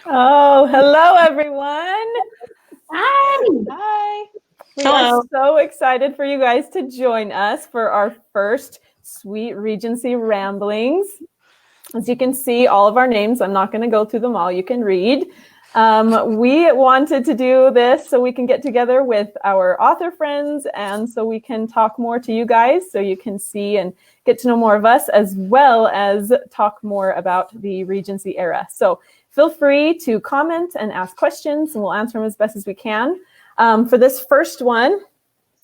Oh, hello, everyone. Hi. Hi. We are so excited for you guys to join us for our first Sweet Regency Ramblings. As you can see, all of our names, I'm not going to go through them all. You can read. We wanted to do this so we can get together with our author friends and so we can talk more to you guys so you can see and get to know more of us as well as talk more about the Regency era. So feel free to comment and ask questions and we'll answer them as best as we can. For this first one,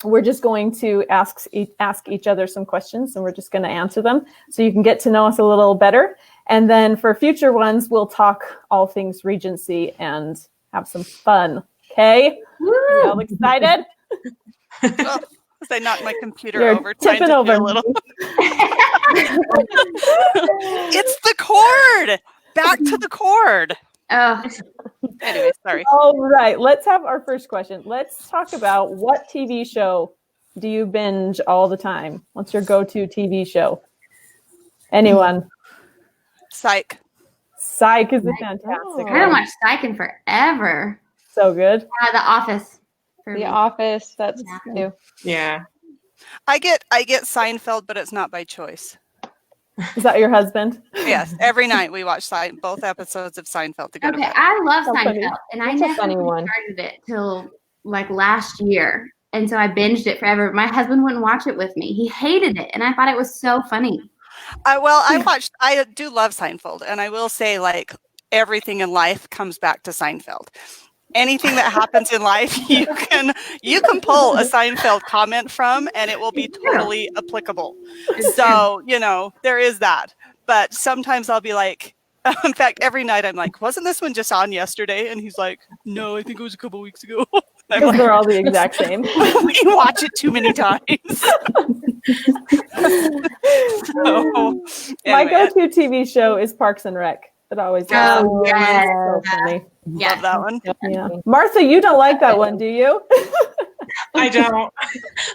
we're just going to ask each other some questions and we're just going to answer them so you can get to know us a little better. And then for future ones, we'll talk all things Regency and have some fun. Okay? You all excited? Well, I knocked my computer You're over. tipping over. A little. It's the cord. Back to the cord. Oh. Anyway, sorry. All right, let's have our first question. Let's talk about what TV show do you binge all the time? What's your go-to TV show? Anyone? Psych. Psych is a fantastic I haven't watched Psych in forever. So good. The Office. The Office, that's new. Yeah. I get Seinfeld, but it's not by choice. Is that your husband? Yes, every night we watch both episodes of Seinfeld to go to bed. I love So Seinfeld, funny. and I That's a never funny one. started it till like last year, and so I binged it forever. My husband wouldn't watch it with me; he hated it, and I thought it was so funny. I do love Seinfeld, and I will say, like, everything in life comes back to Seinfeld. Anything that happens in life, you can pull a Seinfeld comment from, and it will be totally applicable. So, there is that. But sometimes I'll be like, in fact, every night I'm like, wasn't this one just on yesterday? And he's like, no, I think it was a couple weeks ago. Because they're all the exact same. We watch it too many times. My go-to TV show is Parks and Rec. It always is. Oh, yes. So funny. Love that one. Yeah. Martha, you don't like that one, do you? I don't.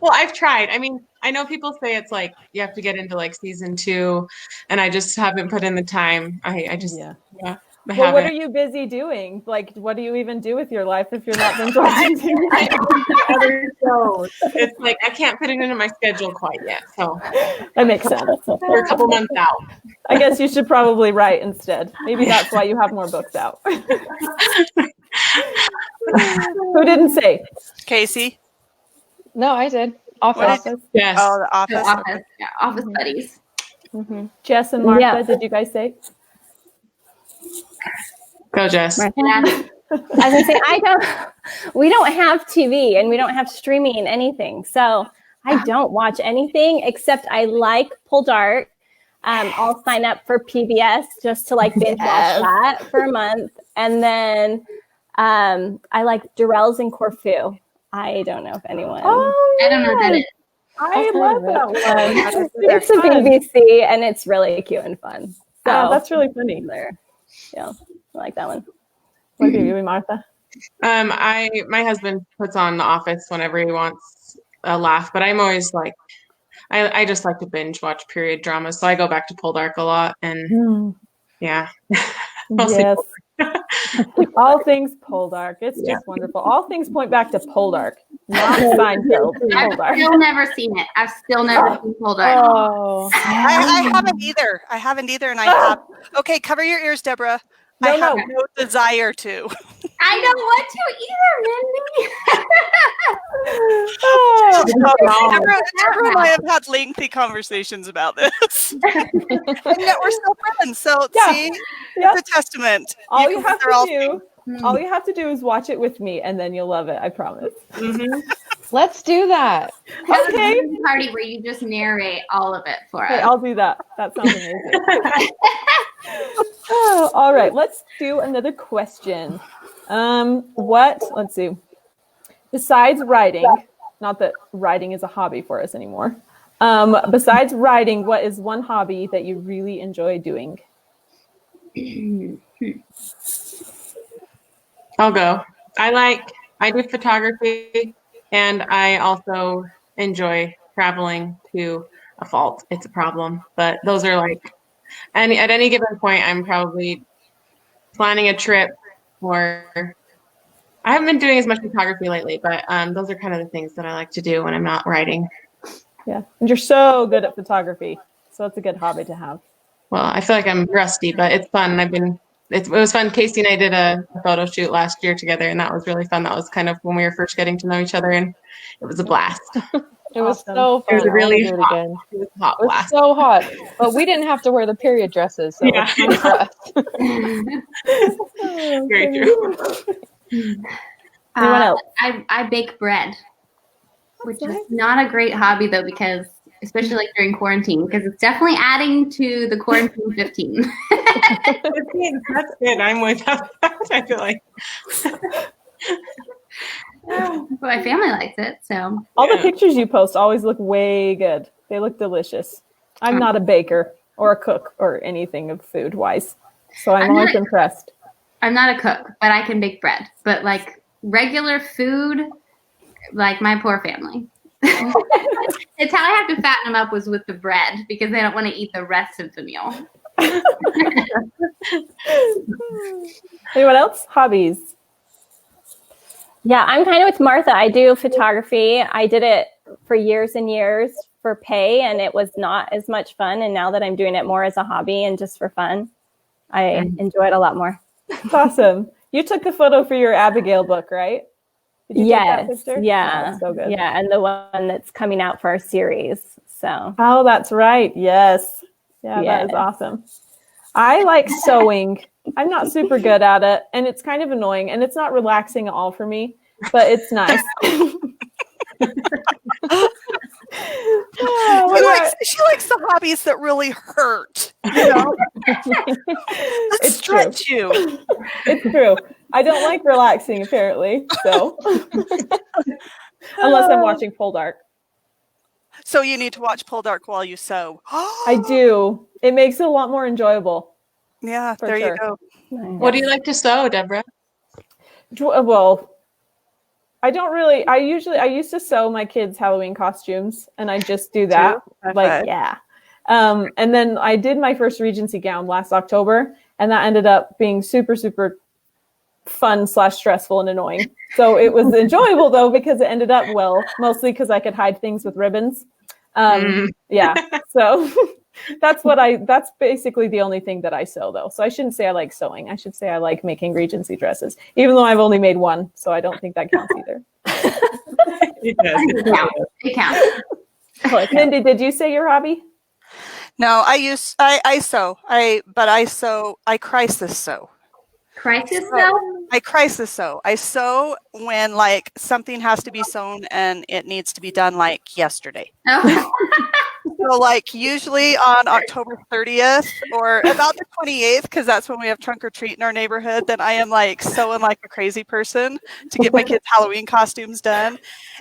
Well, I've tried. I mean, I know people say it's like you have to get into like season 2, and I just haven't put in the time. I just Well, what are you busy doing? Like, what do you even do with your life if you're not binge watching TV? other shows. It's like I can't fit it into my schedule quite yet. So That makes sense. we're a couple months out. I guess you should probably write instead. Maybe that's why you have more books out. Who didn't say? Casey? No, I did. Office. Yes. Oh, The Office. Office, Office buddies. Mm-hmm. Jess and Martha, Yeah. did you guys say? Go, Jess. Yeah. I was gonna say we don't have TV and we don't have streaming and anything. So I don't watch anything except I like Pull Dark. I'll sign up for PBS just to like binge watch that for a month. And then I like Durrell's and Corfu. I don't know if anyone. I don't know that it. I love that one. It's a BBC and it's really cute and fun. So That's really funny. there. Yeah, I like that one. What about you, Martha? My husband puts on The Office whenever he wants a laugh, but I'm always like, I just like to binge watch period dramas, so I go back to Pull Dark a lot, and yeah. Mostly Yes. All things Poldark. It's just wonderful. All things point back to Poldark, not Seinfeld. I've Poldark. still never seen it. I've still never seen Pull Dark. Oh, I haven't either. And I have. Okay, cover your ears, Deborah. I have no desire to. I don't want to either, Deborah and I have had lengthy conversations about this. And yet we're still friends. So see, it's a testament. all you have to do is watch it with me, and then you'll love it. I promise. Mm-hmm. Let's do that. Okay. Party where you just narrate all of it for Okay, us. I'll do that. That sounds amazing. All right, let's do another question. Let's see. Besides writing, not that writing is a hobby for us anymore. Besides writing, what is one hobby that you really enjoy doing? I'll go. I do photography, and I also enjoy traveling to a fault. It's a problem, but those are like, at any given point, I'm probably planning a trip or I haven't been doing as much photography lately, but those are kind of the things that I like to do when I'm not writing. Yeah. And you're so good at photography. So it's a good hobby to have. Well, I feel like I'm rusty, but it's fun. It was fun. Casey and I did a photo shoot last year together, and that was really fun. That was kind of when we were first getting to know each other, and it was a blast. It was Awesome. so fun. It was a really I wanna do it hot, again. it was a hot It was blast. so hot, but we didn't have to wear the period dresses, so Yeah. it was fun for us. Very true. Anyone else? I bake bread, which nice. is not a great hobby though, because especially like during quarantine, because it's definitely adding to the quarantine 15. That's good. I'm with that. I feel like. But my family likes it, so. All the Yeah. pictures you post always look way good. They look delicious. I'm not a baker or a cook or anything of food wise. So I'm always impressed. I'm not a cook, but I can bake bread. But like regular food, like my poor family. It's how I have to fatten them up was with the bread because they don't want to eat the rest of the meal. Anyone else? Hobbies? Yeah, I'm kind of with Martha. I do photography. I did it for years and years for pay, and it was not as much fun. And now that I'm doing it more as a hobby and just for fun, I enjoy it a lot more. That's awesome. You took the photo for your Abigail book, right? Did you take that picture? Yeah. Oh, that's so good. Yeah, and the one that's coming out for our series. So Oh, that's right. Yes. Yeah, that is Yes. awesome. I like sewing. I'm not super good at it, and it's kind of annoying, and it's not relaxing at all for me, but it's nice. She likes the hobbies that really hurt. You know? That It's stretch you. It's true. I don't like relaxing, apparently. So, unless I'm watching Poldark, So you need to watch Poldark while you sew. I do. It makes it a lot more enjoyable. Yeah, For there sure. you go. What do you like to sew, Deborah? Well, I don't really. I used to sew my kids' Halloween costumes, and I just do that. Like, yeah. And then I did my first Regency gown last October, and that ended up being super, super fun / stressful and annoying. So it was enjoyable though, because it ended up well, mostly because I could hide things with ribbons. Yeah. So that's basically the only thing that I sew though. So I shouldn't say I like sewing. I should say I like making Regency dresses, even though I've only made one. So I don't think that counts either. It counts. Mindy, did you say your hobby? No, I sew. I crisis sew. Crisis though? I crisis sew. I sew when like something has to be sewn and it needs to be done like yesterday. Oh. So like usually on October 30th or about the 28th, because that's when we have trunk or treat in our neighborhood, then I am like sewing like a crazy person to get my kids' Halloween costumes done.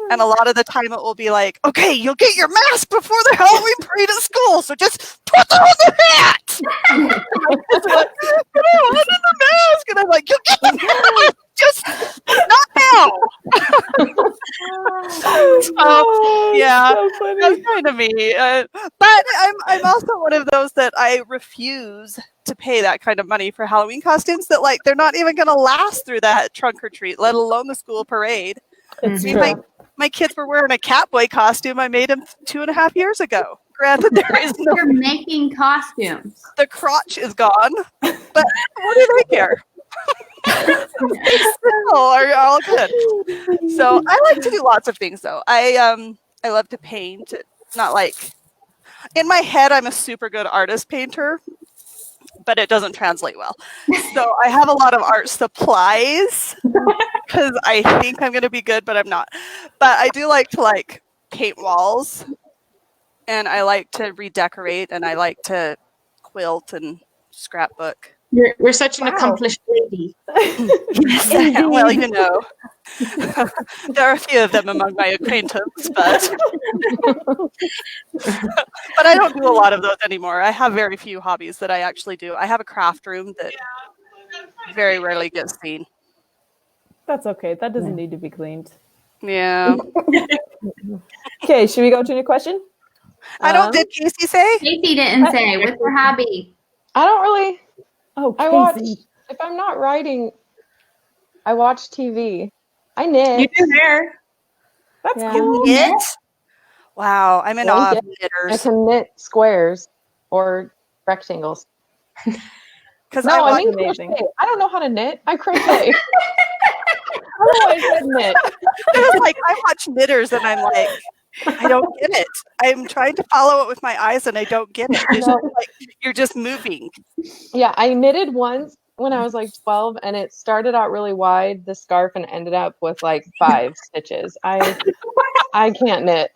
And a lot of the time it will be like, okay, you'll get your mask before the Halloween parade at school, so just put on the hat. And my kids are like, "But I wanted the mask," and I'm like, you'll get the mask, just not now. Yeah, so funny. that's kind of me. But I'm also one of those that I refuse to pay that kind of money for Halloween costumes that like they're not even going to last through that trunk or treat, let alone the school parade. It's I mean, true. my kids were wearing a Catboy costume I made them 2.5 years ago. Granted, there is no, You're making costumes. the crotch is gone, but what do they care? They still are all good. So I like to do lots of things though. I love to paint. Not like in my head I'm a super good artist painter, but it doesn't translate well. So I have a lot of art supplies because I think I'm going to be good, but I'm not. But I do like to like paint walls, and I like to redecorate, and I like to quilt and scrapbook. You're such an Wow. accomplished lady. Well, you know, there are a few of them among my acquaintance, but but I don't do a lot of those anymore. I have very few hobbies that I actually do. I have a craft room that very rarely gets seen. That's okay. That doesn't need to be cleaned. Yeah. Okay, should we go to a new question? I don't. Did Casey say? Casey didn't say. What's her hobby? I don't really. Oh, I watch Casey. if I'm not writing. I watch TV. I You knit. do hair. That's Yeah. cool. You knit? Wow, I'm in awe of I knitters. can knit squares or rectangles. Because No, I mean amazing. crochet. I don't know how to knit. I crochet. Otherwise, I'd knit. I was like, I watch knitters and I'm like, I don't get it. I'm trying to follow it with my eyes and I don't get it. It's No. just like you're just moving. Yeah, I knitted once when I was like 12, and it started out really wide, the scarf, and ended up with like 5 stitches. I can't knit.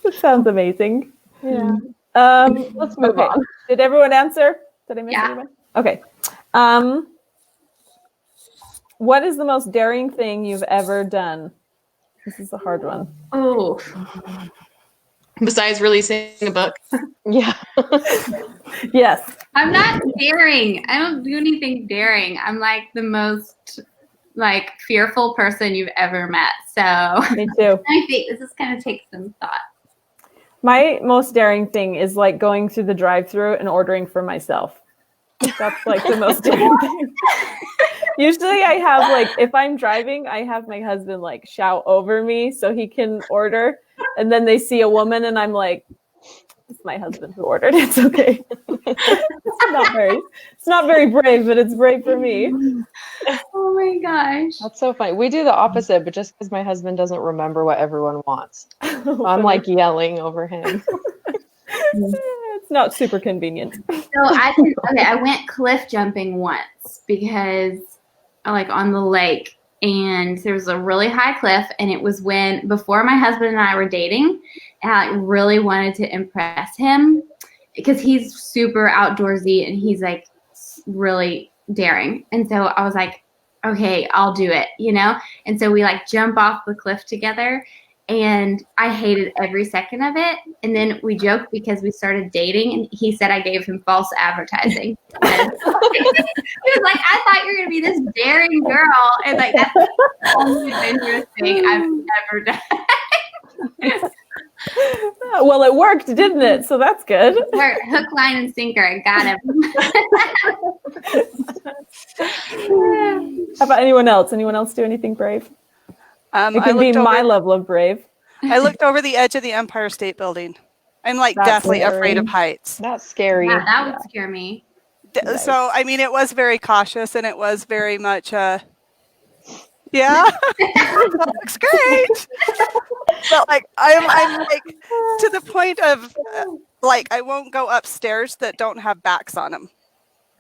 This sounds amazing. Yeah. Let's move Okay. on. Did everyone answer? Did I miss Yeah. anyone? Okay. What is the most daring thing you've ever done? This is a hard one. Oh, Besides releasing a book. Yeah. Yes. I'm not daring. I don't do anything daring. I'm like the most like fearful person you've ever met. So Me too. I think this is going to take some thought. My most daring thing is like going through the drive-through and ordering for myself. That's like the most daring thing. Usually I have like, if I'm driving, I have my husband like shout over me so he can order. And then they see a woman and I'm like, it's my husband who ordered. It's okay. It's not very brave, but it's brave for me. Oh my gosh. That's so funny. We do the opposite, but just because my husband doesn't remember what everyone wants. So I'm like yelling over him. It's not super convenient. So I went cliff jumping once because like on the lake, and there was a really high cliff, and it was before my husband and I were dating, and I like really wanted to impress him because he's super outdoorsy and he's like really daring. And so I was like, okay, I'll do it, you know? And so we like jump off the cliff together, and I hated every second of it. And then we joked because we started dating, and he said I gave him false advertising. And he was like, I thought you were going to be this daring girl. And like, that's the only adventurous thing I've ever done. Well, it worked, didn't it? So that's good. Hook, line, and sinker. I got him. How about anyone else? Anyone else do anything brave? It could be my level of brave. I looked over the edge of the Empire State Building. I'm like That's deathly scary. afraid of heights. That's scary. Yeah, that would scare me. So, I mean, it was very cautious and it was very much, yeah, that looks great. But like, I'm like to the point of like, I won't go upstairs that don't have backs on them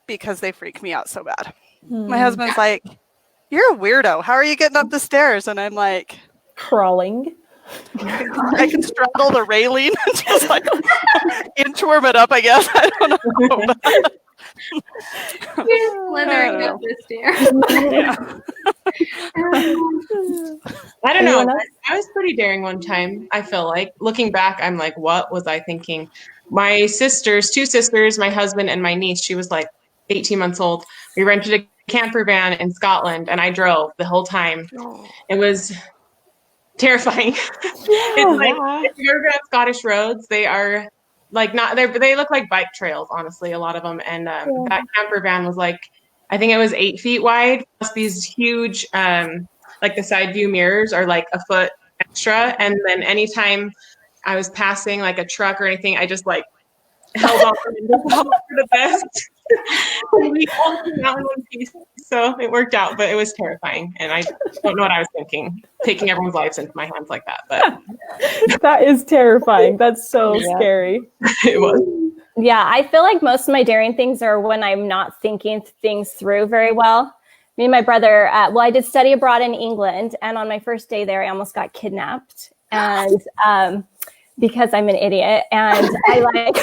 because they freak me out so bad. My husband's like, you're a weirdo. How are you getting up the stairs? And I'm like, Crawling. I can straddle the railing and just like inchworm it up, I guess. I don't know. You're just slithering up the stairs. I don't know. I was pretty daring one time. I feel like looking back, I'm like, what was I thinking? My two sisters, my husband and my niece, she was like 18 months old. We rented a camper van in Scotland and I drove the whole time. It was terrifying. It's like, if you've ever been on Scottish roads, they are like they look like bike trails, honestly, a lot of them. And that camper van was like, I think it was 8 feet wide, plus these huge, like the side view mirrors are like a foot extra. And then anytime I was passing like a truck or anything, I just like held on and just hoped for the best. We all came out in one piece, so it worked out, but it was terrifying. And I don't know what I was thinking, taking everyone's lives into my hands like that. But That is terrifying. That's so scary. it was. Yeah, I feel like most of my daring things are when I'm not thinking things through very well. Me and my brother, I did study abroad in England, and on my first day there, I almost got kidnapped, and because I'm an idiot, and I like.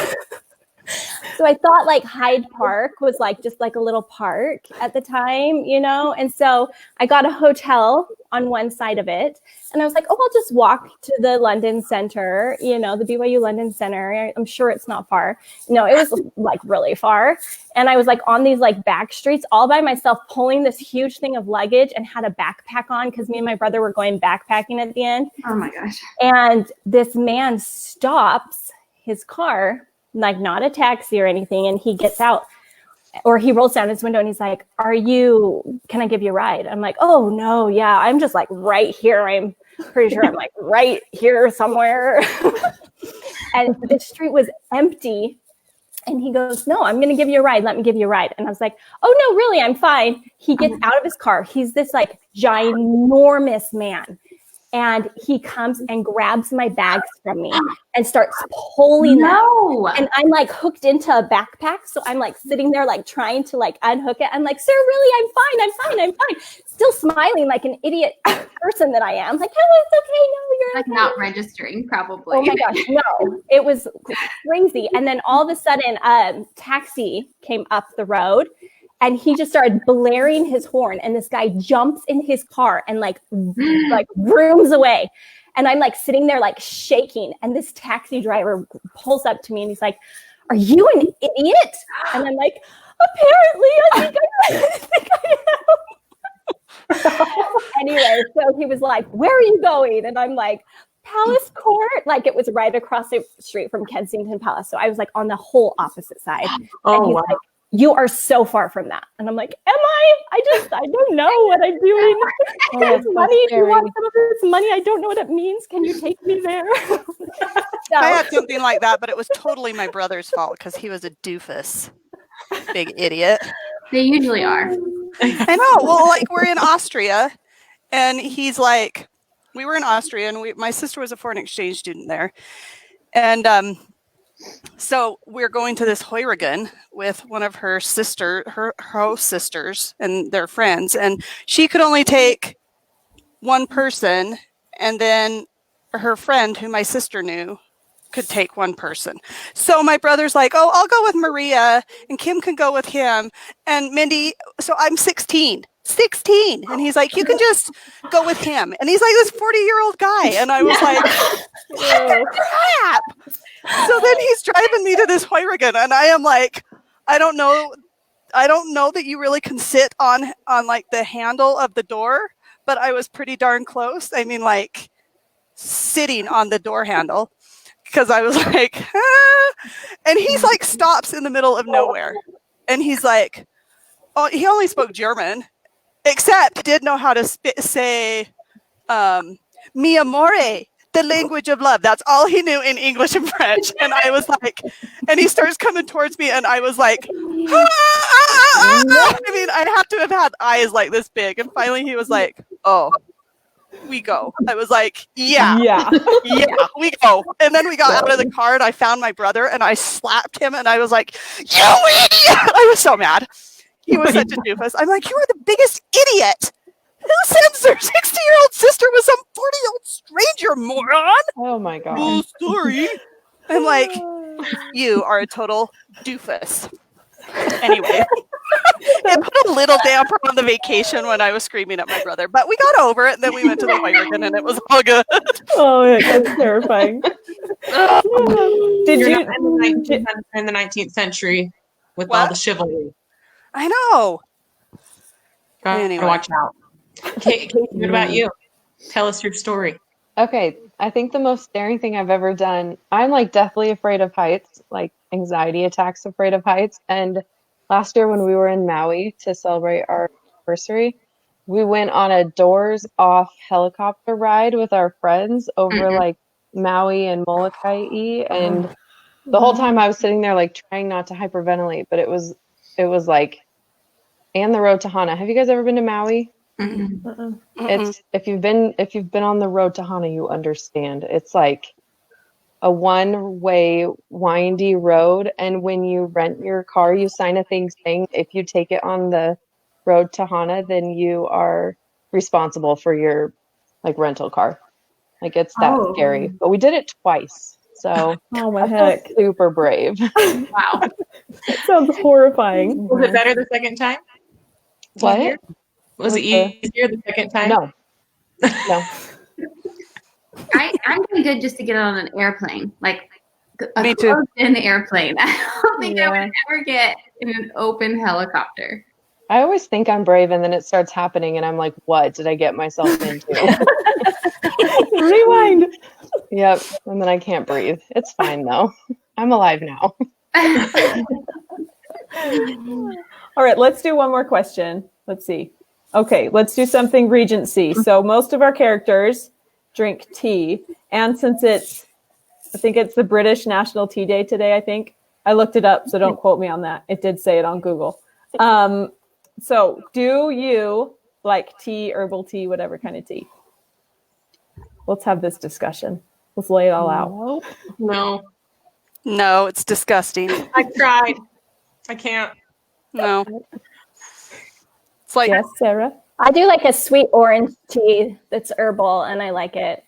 So I thought like Hyde Park was like just like a little park at the time, you know? And so I got a hotel on one side of it. And I was like, oh, I'll just walk to the London Center, you know, the BYU London Center. I'm sure it's not far. No, it was like really far. And I was like on these like back streets all by myself, pulling this huge thing of luggage and had a backpack on because me and my brother were going backpacking at the end. Oh my gosh. And this man stops his car, like not a taxi or anything, and he gets out. or he rolls down his window and he's like, can I give you a ride? I'm like, oh no, yeah, I'm just like right here. I'm pretty sure I'm like right here somewhere. And the street was empty. And he goes, no, I'm going to give you a ride. Let me give you a ride. And I was like, oh no, really, I'm fine. He gets out of his car. He's this like ginormous man. And he comes and grabs my bags from me and starts pulling them. And I'm like hooked into a backpack. So I'm like sitting there, like trying to like unhook it. I'm like, sir, really, I'm fine. Still smiling like an idiot person that I am. Like, oh, it's okay. No, you're like okay. not registering probably. Oh my gosh, no, it was crazy. And then all of a sudden, taxi came up the road. And he just started blaring his horn, and this guy jumps in his car and like rooms away. And I'm like sitting there like shaking. And this taxi driver pulls up to me and he's like, "Are you an idiot?" And I'm like, "Apparently, I think I am." Anyway, so he was like, "Where are you going?" And I'm like, "Palace Court." Like it was right across the street from Kensington Palace. So I was like on the whole opposite side. And he's like, "You are so far from that." And I'm like, "Am I? I don't know what I'm doing. There's money. Do you want some of this money? I don't know what it means. Can you take me there?" I had something like that, but it was totally my brother's fault because he was a doofus. Big idiot. They usually are. I know. Well, like we're in Austria and he's like, we were in Austria and my sister was a foreign exchange student there. And so we're going to this Heurigen with one of her host sisters and their friends. And she could only take one person. And then her friend, who my sister knew, could take one person. So my brother's like, "Oh, I'll go with Maria and Kim can go with him. And Mindy," so I'm 16. And he's like, "You can just go with him." And he's like this 40-year-old guy. And I was like, what the crap? So then he's driving me to this Heurigen. And I am like, I don't know that you really can sit on like the handle of the door, but I was pretty darn close. I mean, like sitting on the door handle. Because I was like, ah. And he's like stops in the middle of nowhere. And he's like, oh, he only spoke German, except he did know how to say mi amore, the language of love. That's all he knew in English and French. And I was like, and he starts coming towards me and I was like, I mean, I have to have had eyes like this big. And finally he was like, "Oh, we go." I was like, yeah, we go. And then we got out of the car and I found my brother and I slapped him and I was like, "You idiot!" I was so mad. He was such a doofus. I'm like, "You are the biggest idiot. Who sends their 60-year-old sister with some 40-year-old stranger, moron?" Oh my god. "Oh, sorry." I'm like, "You are a total doofus." Anyway, it put a little damper on the vacation when I was screaming at my brother, but we got over it. And then we went to the Heurigen and it was all good. Oh, yeah, that's terrifying. You're not in the 19th century with all the chivalry. I know. Anyway. Watch out. Kate, what about you? Tell us your story. Okay, I think the most daring thing I've ever done, I'm like deathly afraid of heights, like anxiety attacks afraid of heights. And last year when we were in Maui to celebrate our anniversary, we went on a doors off helicopter ride with our friends over like Maui and Molokai. And the whole time I was sitting there like trying not to hyperventilate, but it was like, and the road to Hana. Have you guys ever been to Maui? It's if you've been on the road to Hana, you understand. It's like a one-way windy road, and when you rent your car, you sign a thing saying if you take it on the road to Hana, then you are responsible for your like rental car. Like it's that scary. But we did it twice. So oh my heck. Super brave. Wow. That sounds horrifying. Was it better the second time? What? Was it easier the second time? No. I'm pretty good just to get on an airplane. Like Me too. In the airplane. I don't think I would ever get in an open helicopter. I always think I'm brave and then it starts happening and I'm like, what did I get myself into? Rewind. Yep. And then I can't breathe. It's fine though. I'm alive now. All right, let's do one more question. Let's see. Okay, let's do something Regency. So most of our characters drink tea. And since I think it's the British National Tea Day today, I think. I looked it up, so don't quote me on that. It did say it on Google. So do you like tea, herbal tea, whatever kind of tea? Let's have this discussion. Let's lay it all out. No. No, it's disgusting. I tried. I can't. No. It's like, Yes, Sarah? I do like a sweet orange tea that's herbal, and I like it.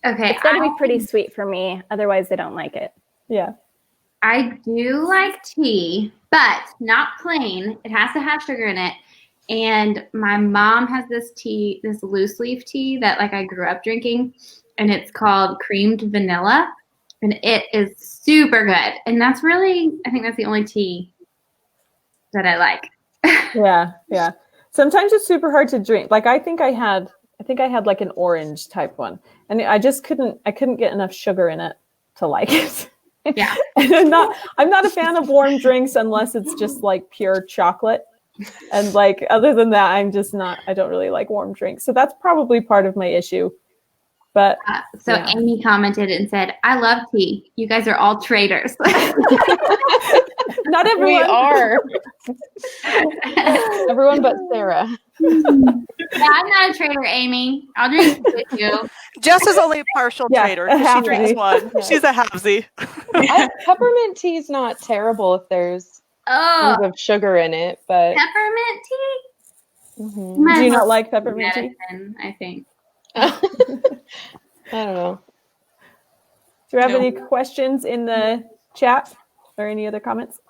Okay. It's got to be pretty sweet for me. Otherwise, I don't like it. Yeah. I do like tea, but not plain. It has to have sugar in it. And my mom has this tea, this loose leaf tea that like I grew up drinking, and it's called creamed vanilla, and it is super good. And that's really, I think that's the only tea that I like. Yeah, yeah. Sometimes it's super hard to drink. Like I think I had like an orange type one, and I couldn't get enough sugar in it to like it. Yeah. And I'm not a fan of warm drinks unless it's just like pure chocolate. And like other than that, I don't really like warm drinks. So that's probably part of my issue. But So yeah. Amy commented and said, "I love tea. You guys are all traitors." Not everyone. We are. Everyone but Sarah. Yeah, I'm not a traitor, Amy. I'll drink with you. Jess is only a partial Yeah, trader. a She drinks halvesy. one. Yeah. She's a halvesy. Peppermint tea is not terrible if there's Oh, tons of sugar in it, but peppermint tea? mhm. Might Do as you well not like be peppermint tea? medicine, I think. I don't know. Do you have No. any questions in the chat or any other comments?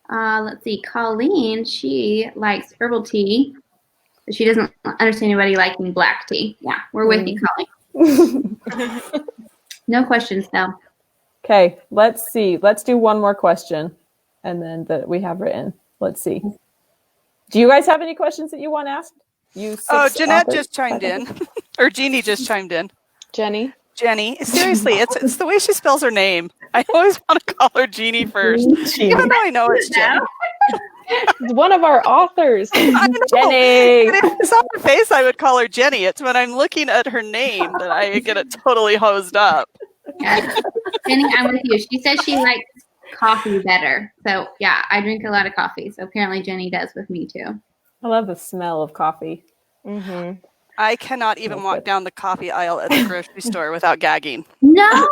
Let's see. Colleen, she likes herbal tea, but she doesn't understand anybody liking black tea. Yeah, we're with you, Colleen. No questions, though. Okay, let's see. Let's do one more question, and then that we have written. Let's see. Do you guys have any questions that you want asked? Oh, Jeanette just chimed in, or Jeannie just chimed in. Jenny? Jenny, seriously, it's the way she spells her name. I always want to call her Jeannie first, even though I know it's Jenny. It's one of our authors. I know. Jenny. But if it's on her face, I would call her Jenny. It's when I'm looking at her name that I get it totally hosed up. Yeah. Jenny, I'm with you. She says she likes coffee better. So, yeah, I drink a lot of coffee. So, apparently, Jenny does with me, too. I love the smell of coffee. Mm-hmm. I cannot even walk down the coffee aisle at the grocery store without gagging. No!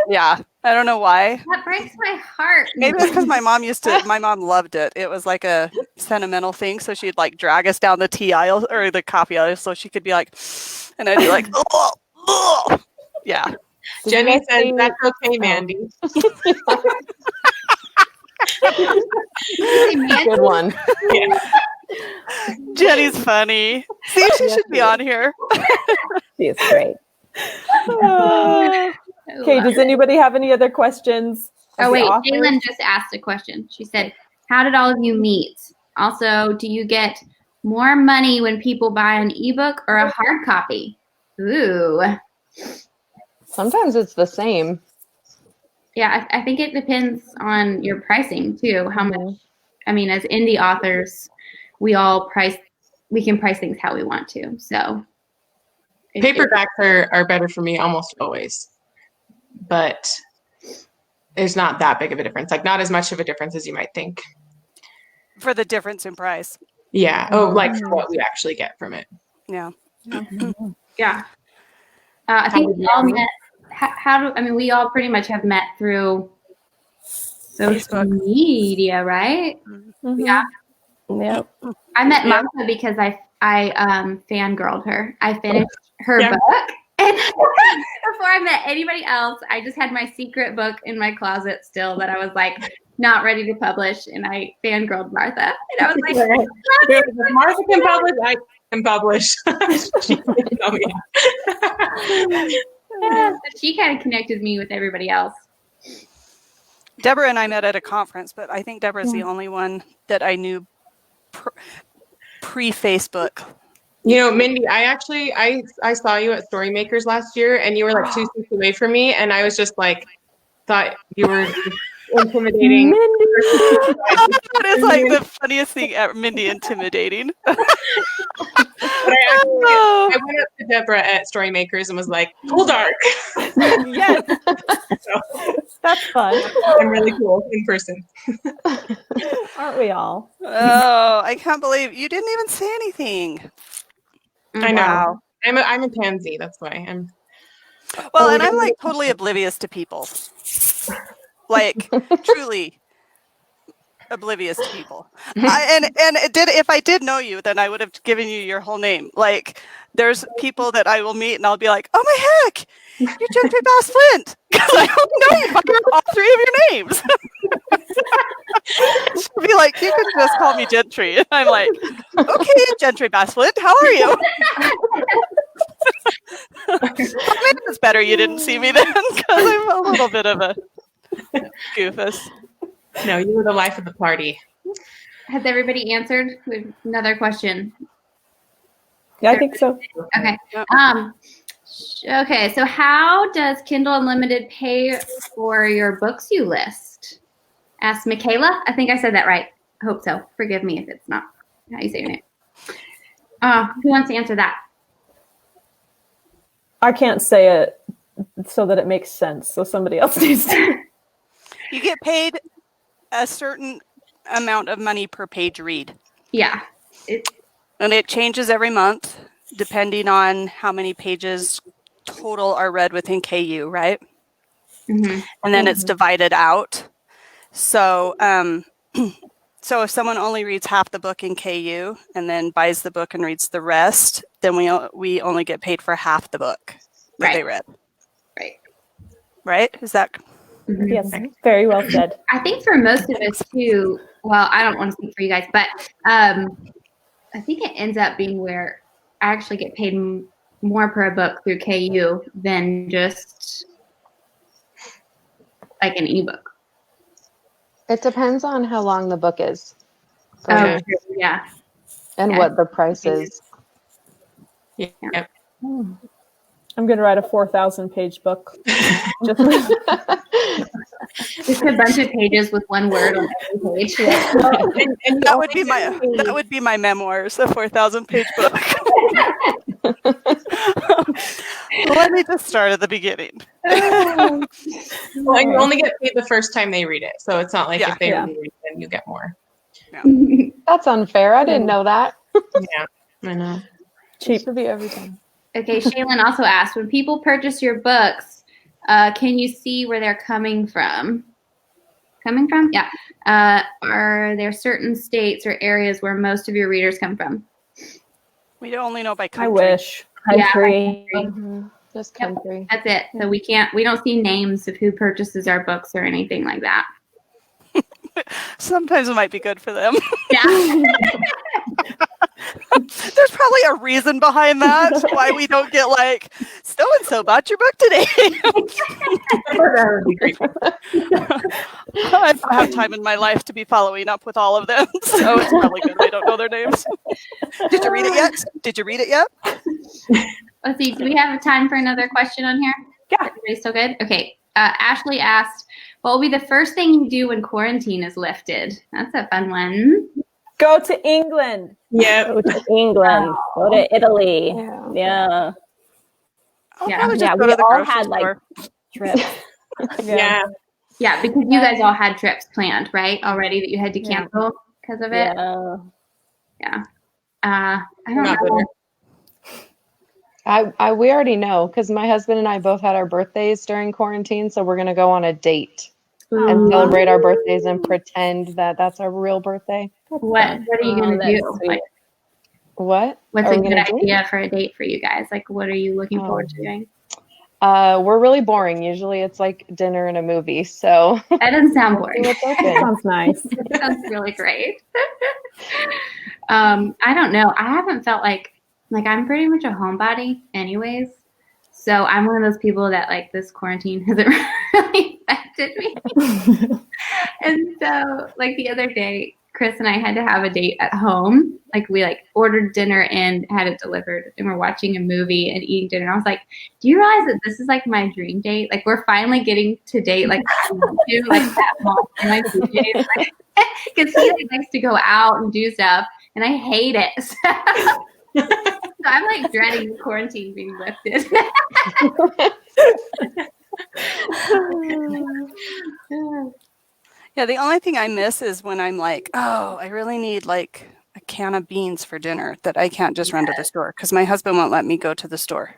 Yeah, I don't know why. That breaks my heart. Maybe it's because my mom loved it. It was like a sentimental thing. So she'd like drag us down the tea aisle or the coffee aisle so she could be like, and I'd be like, oh. Yeah. Jenny says, "That's okay, Mandy." Good one. Yeah. Jenny's funny. See, she should be on here. She is great. Okay, does anybody have any other questions? Oh, of the wait. authors? Jalen just asked a question. She said, "How did all of you meet? Also, do you get more money when people buy an ebook or a hard copy?" Ooh. Sometimes it's the same. Yeah, I think it depends on your pricing, too. How much, I mean, as indie authors, we can price things how we want to. So Paperbacks are better for me almost always, but there's not that big of a difference. Like not as much of a difference as you might think. For the difference in price. Yeah. Oh, like for what we actually get from it. Yeah. yeah. I think we all met. We all pretty much have met through social Facebook. media, right? Mhm. Yeah. Yep. I met Martha because I fangirled her. I finished her book. And before I met anybody else, I just had my secret book in my closet still that I was like not ready to publish, and I fangirled Martha. And I was like, If Martha can publish, I can publish. Oh yeah. yeah. So she kind of connected me with everybody else. Deborah and I met at a conference, but I think Deborah's the only one that I knew pre-Facebook. You know, Mindy, I saw you at Storymakers last year, and you were like 2 seats away from me, and I was just like, thought you were intimidating. Mindy. That is like the funniest thing ever. Mindy intimidating. But I went up to Deborah at Storymakers and was like, "Full dark." Yes. That's fun. I'm really cool in person. Aren't we all? Oh, I can't believe you didn't even say anything. I know. Wow. I'm a pansy. That's why I'm. Well, and I'm like totally oblivious to people. Like truly oblivious to people. If I did know you, then I would have given you your whole name. Like there's people that I will meet and I'll be like, oh my heck, you're Gentry Bass Flint. Because I don't know you by all three of your names. She'll be like, you can just call me Gentry. And I'm like, okay, Gentry Bass Flint, how are you? Maybe it's better you didn't see me then, because I'm a little bit of a goofus. No, you were the life of the party. Has everybody answered? We have another question. Yeah, I think so. Okay. Yep. Okay. So, how does Kindle Unlimited pay for your books you list? Asked Michaela. I think I said that right. I hope so. Forgive me if it's not how you say your name. Who wants to answer that? I can't say it so that it makes sense. So somebody else needs to. You get paid a certain amount of money per page read. Yeah. And it changes every month depending on how many pages total are read within KU, right? Mm-hmm. And then it's divided out. So so if someone only reads half the book in KU and then buys the book and reads the rest, then we only get paid for half the book that they read. Right. Right? Is that... Mm-hmm. Yes, very well said. I think for most of us too, well, I don't want to speak for you guys, but I think it ends up being where I actually get paid more per book through KU than just like an ebook. It depends on how long the book is. Oh, yeah. And Yeah. what the price is. Yep. I'm going to write a 4,000-page book. Just a bunch of pages with one word on every page. And that would be my memoirs, a 4,000-page book. Let me just start at the beginning. Well, and you only get paid the first time they read it, so it's not like if they read it, then you get more. That's unfair. I didn't know that. Yeah, I know. Cheap to be every time. Okay, Shaylin also asked, when people purchase your books, can you see where they're coming from? Coming from? Yeah. Are there certain states or areas where most of your readers come from? We only know by country. I wish. Country. Mm-hmm. Just country. That's it. So we don't see names of who purchases our books or anything like that. Sometimes it might be good for them. Yeah. There's probably a reason behind that, why we don't get like, so-and-so bought your book today. That would be great. I don't have time in my life to be following up with all of them, so it's probably good we don't know their names. Did you read it yet? Did you read it yet? Let's see. Do we have time for another question on here? Yeah. Everybody's still good? Okay. Ashley asked, what will be the first thing you do when quarantine is lifted? That's a fun one. Go to England. Yeah. Go to England. Go to Italy. Yeah. I'll Yeah. probably just Yeah, go we to the all grocery had, like, store. Trips. Yeah. Yeah, because you guys all had trips planned, right? Already that you had to cancel because of it. Yeah. I don't Not know. We already know because my husband and I both had our birthdays during quarantine, so we're gonna go on a date and celebrate our birthdays and pretend that that's our real birthday. What are you gonna that's do? sweet. Like, What? what's are a we good gonna do? idea for a date for you guys? Like, what are you looking forward to doing? We're really boring. Usually it's like dinner and a movie. So That doesn't sound we'll see boring. what's open. Sounds nice. That sounds really great. I don't know. I haven't felt like I'm pretty much a homebody anyways. So I'm one of those people that like this quarantine hasn't really affected me. And so like the other day, Chris and I had to have a date at home. Like we ordered dinner and had it delivered, and we're watching a movie and eating dinner. I was like, do you realize that this is like my dream date? Like we're finally getting to date like I want to, like that mom in my PJs. Because he likes to go out and do stuff, and I hate it. So I'm like dreading the quarantine being lifted. Yeah, the only thing I miss is when I'm like, oh, I really need like a can of beans for dinner that I can't just run to the store because my husband won't let me go to the store.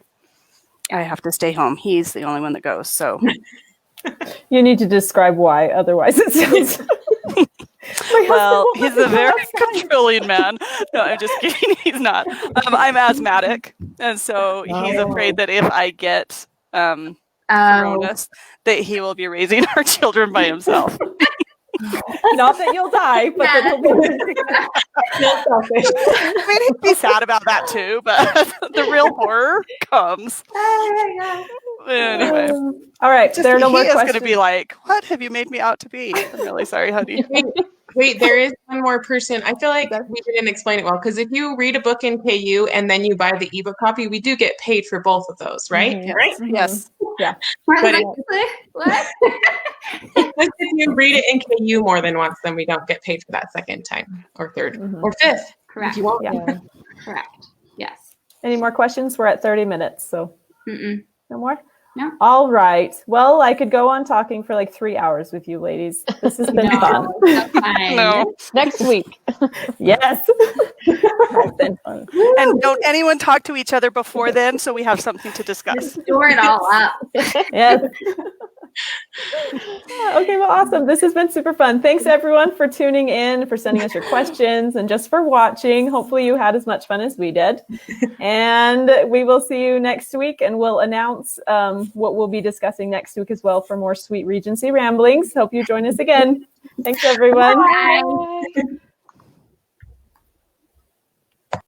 I have to stay home. He's the only one that goes. So You need to describe why, otherwise it sounds. well, he's a very controlling man. No, I'm just kidding. He's not. I'm asthmatic, and so he's afraid that if I get coronas, that he will be raising our children by himself. Not that you'll die, but that he'll be. I mean, he'd be sad about that too, but the real horror comes. Anyway. All right, there are no more he is questions. going to be like, what have you made me out to be? I'm really sorry, honey. Wait, there is one more person. I feel like we didn't explain it well, because if you read a book in KU and then you buy the ebook copy, we do get paid for both of those, right? Mhm. Right? Yes. Yeah. What? If you read it in KU more than once, then we don't get paid for that second time or third Mhm. or fifth. Correct. If you want. Yeah. Correct. Yes. Any more questions? We're at 30 minutes, so Mm-mm. no more? No. All right. Well, I could go on talking for like 3 hours with you ladies. This has been fun. That's fine. No. Next week. Yes. It's been fun. And don't anyone talk to each other before then, so we have something to discuss. Store it all up. Yes. Okay, well, awesome. This has been super fun. Thanks, everyone, for tuning in, for sending us your questions, and just for watching. Hopefully you had as much fun as we did. And we will see you next week, and we'll announce what we'll be discussing next week as well for more Sweet Regency Ramblings. Hope you join us again. Thanks, everyone. Bye.